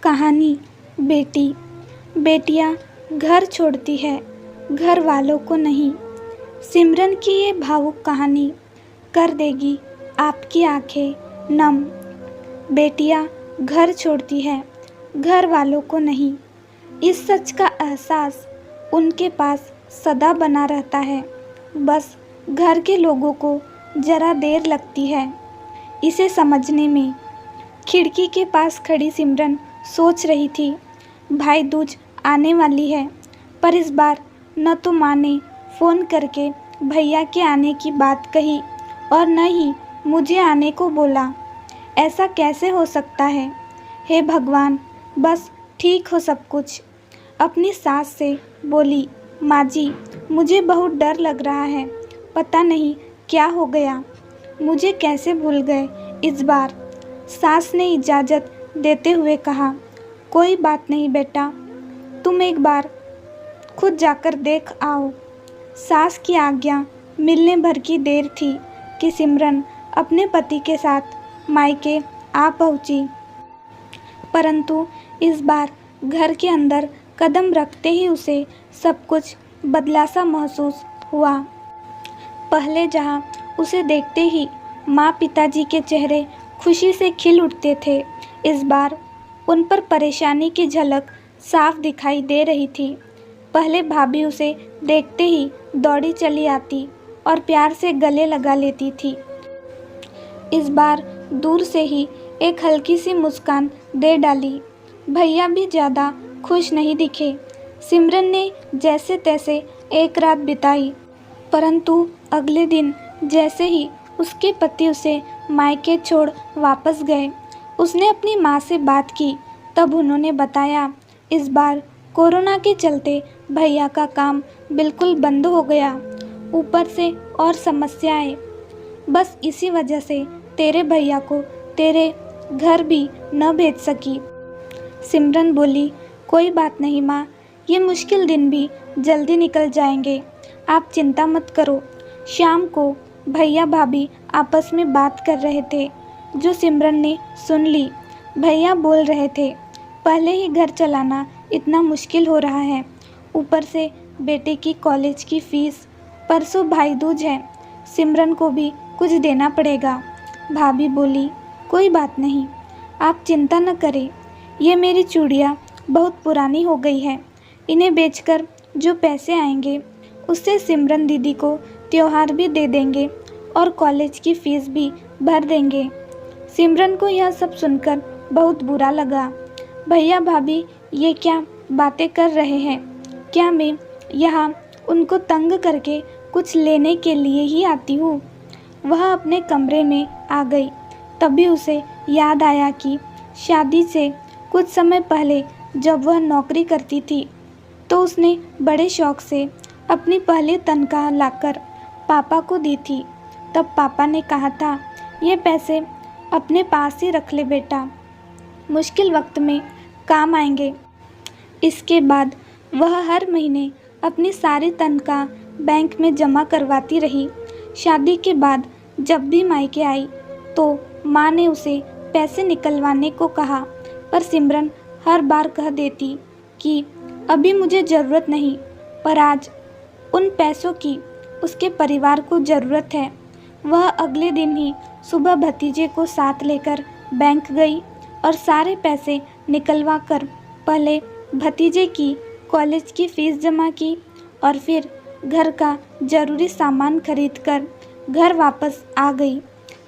कहानी बेटी। बेटियां घर छोड़ती है, घर वालों को नहीं। सिमरन की ये भावुक कहानी कर देगी आपकी आंखें नम। बेटियां घर छोड़ती है, घर वालों को नहीं। इस सच का एहसास उनके पास सदा बना रहता है, बस घर के लोगों को ज़रा देर लगती है इसे समझने में। खिड़की के पास खड़ी सिमरन सोच रही थी, भाई दूज आने वाली है, पर इस बार न तो माँ ने फ़ोन करके भैया के आने की बात कही और न ही मुझे आने को बोला। ऐसा कैसे हो सकता है? हे भगवान, बस ठीक हो सब कुछ। अपनी सास से बोली, माँ जी मुझे बहुत डर लग रहा है, पता नहीं क्या हो गया, मुझे कैसे भूल गए इस बार। सास ने इजाज़त देते हुए कहा, कोई बात नहीं बेटा, तुम एक बार खुद जाकर देख आओ। सास की आज्ञा मिलने भर की देर थी कि सिमरन अपने पति के साथ मायके आ पहुंची, परंतु इस बार घर के अंदर कदम रखते ही उसे सब कुछ बदला सा महसूस हुआ। पहले जहां उसे देखते ही माँ पिताजी के चेहरे खुशी से खिल उठते थे, इस बार उन पर परेशानी की झलक साफ दिखाई दे रही थी। पहले भाभी उसे देखते ही दौड़ी चली आती और प्यार से गले लगा लेती थी। इस बार दूर से ही एक हल्की सी मुस्कान दे डाली। भैया भी ज़्यादा खुश नहीं दिखे। सिमरन ने जैसे तैसे एक रात बिताई, परंतु अगले दिन जैसे ही उसके पति उसे मायके छोड़ वापस गए, उसने अपनी माँ से बात की। तब उन्होंने बताया, इस बार कोरोना के चलते भैया का काम बिल्कुल बंद हो गया, ऊपर से और समस्याएं। बस इसी वजह से तेरे भैया को तेरे घर भी न भेज सकी। सिमरन बोली, कोई बात नहीं माँ, ये मुश्किल दिन भी जल्दी निकल जाएंगे, आप चिंता मत करो। शाम को भैया भाभी आपस में बात कर रहे थे, जो सिमरन ने सुन ली। भैया बोल रहे थे, पहले ही घर चलाना इतना मुश्किल हो रहा है, ऊपर से बेटे की कॉलेज की फ़ीस, परसों भाई दूज है, सिमरन को भी कुछ देना पड़ेगा। भाभी बोली, कोई बात नहीं, आप चिंता न करें, ये मेरी चूड़ियाँ बहुत पुरानी हो गई है, इन्हें बेचकर जो पैसे आएंगे उससे सिमरन दीदी को त्योहार भी दे देंगे और कॉलेज की फ़ीस भी भर देंगे। सिमरन को यह सब सुनकर बहुत बुरा लगा। भैया भाभी ये क्या बातें कर रहे हैं? क्या मैं यहाँ उनको तंग करके कुछ लेने के लिए ही आती हूँ? वह अपने कमरे में आ गई। तभी उसे याद आया कि शादी से कुछ समय पहले जब वह नौकरी करती थी, तो उसने बड़े शौक से अपनी पहली तनख्वाह लाकर पापा को दी थी। तब पापा ने कहा था, ये पैसे अपने पास ही रख ले बेटा, मुश्किल वक्त में काम आएंगे। इसके बाद वह हर महीने अपनी सारी तनख्वाह बैंक में जमा करवाती रही। शादी के बाद जब भी मायके आई तो माँ ने उसे पैसे निकलवाने को कहा, पर सिमरन हर बार कह देती कि अभी मुझे ज़रूरत नहीं, पर आज उन पैसों की उसके परिवार को ज़रूरत है। वह अगले दिन ही सुबह भतीजे को साथ लेकर बैंक गई और सारे पैसे निकलवा कर पहले भतीजे की कॉलेज की फ़ीस जमा की और फिर घर का ज़रूरी सामान खरीद कर घर वापस आ गई।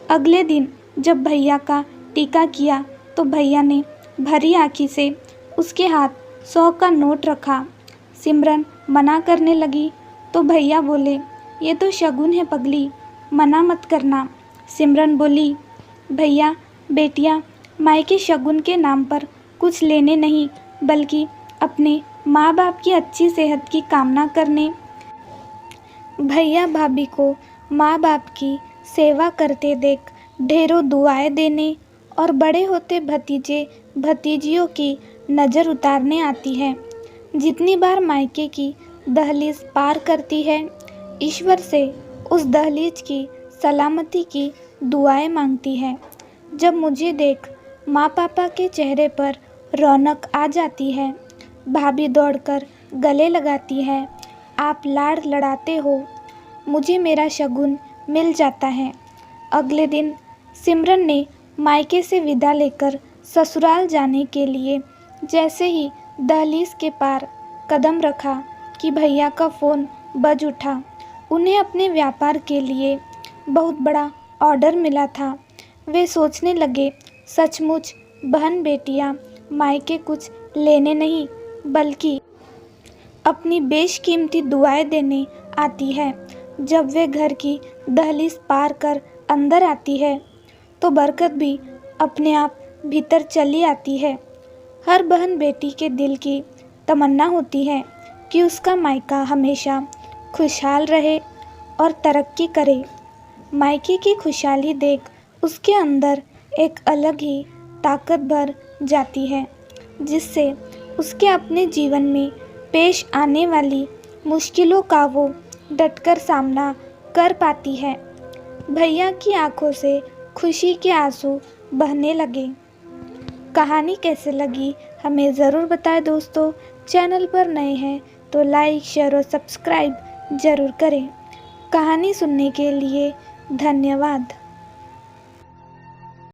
अगले दिन जब भैया का टीका किया तो भैया ने भरी आँखी से उसके हाथ 100 का नोट रखा। सिमरन मना करने लगी तो भैया बोले, ये तो शगुन है पगली, मना मत करना। सिमरन बोली, भैया बेटियां मायके शगुन के नाम पर कुछ लेने नहीं, बल्कि अपने माँ बाप की अच्छी सेहत की कामना करने। भैया भाभी को माँ बाप की सेवा करते देख ढेरों दुआएं देने और बड़े होते भतीजे भतीजियों की नज़र उतारने आती है। जितनी बार मायके की दहलीज पार करती है, ईश्वर से उस दहलीज की सलामती की दुआएं मांगती है। जब मुझे देख माँ पापा के चेहरे पर रौनक आ जाती है। भाभी दौड़कर गले लगाती है, आप लाड़ लड़ाते हो, मुझे मेरा शगुन मिल जाता है। अगले दिन सिमरन ने मायके से विदा लेकर ससुराल जाने के लिए जैसे ही दहलीज के पार कदम रखा कि भैया का फ़ोन बज उठा। उन्हें अपने व्यापार के लिए बहुत बड़ा ऑर्डर मिला था। वे सोचने लगे, सचमुच बहन बेटियां मायके कुछ लेने नहीं बल्कि अपनी बेशकीमती दुआएं देने आती है। जब वे घर की दहलीज पार कर अंदर आती है तो बरकत भी अपने आप भीतर चली आती है। हर बहन बेटी के दिल की तमन्ना होती है कि उसका मायका हमेशा खुशहाल रहे और तरक्की करे। मायके की खुशहाली देख उसके अंदर एक अलग ही ताकत भर जाती है, जिससे उसके अपने जीवन में पेश आने वाली मुश्किलों का वो डटकर सामना कर पाती है। भैया की आंखों से खुशी के आंसू बहने लगे। कहानी कैसे लगी हमें ज़रूर बताएं दोस्तों। चैनल पर नए हैं तो लाइक, शेयर और सब्सक्राइब ज़रूर करें। कहानी सुनने के लिए धन्यवाद।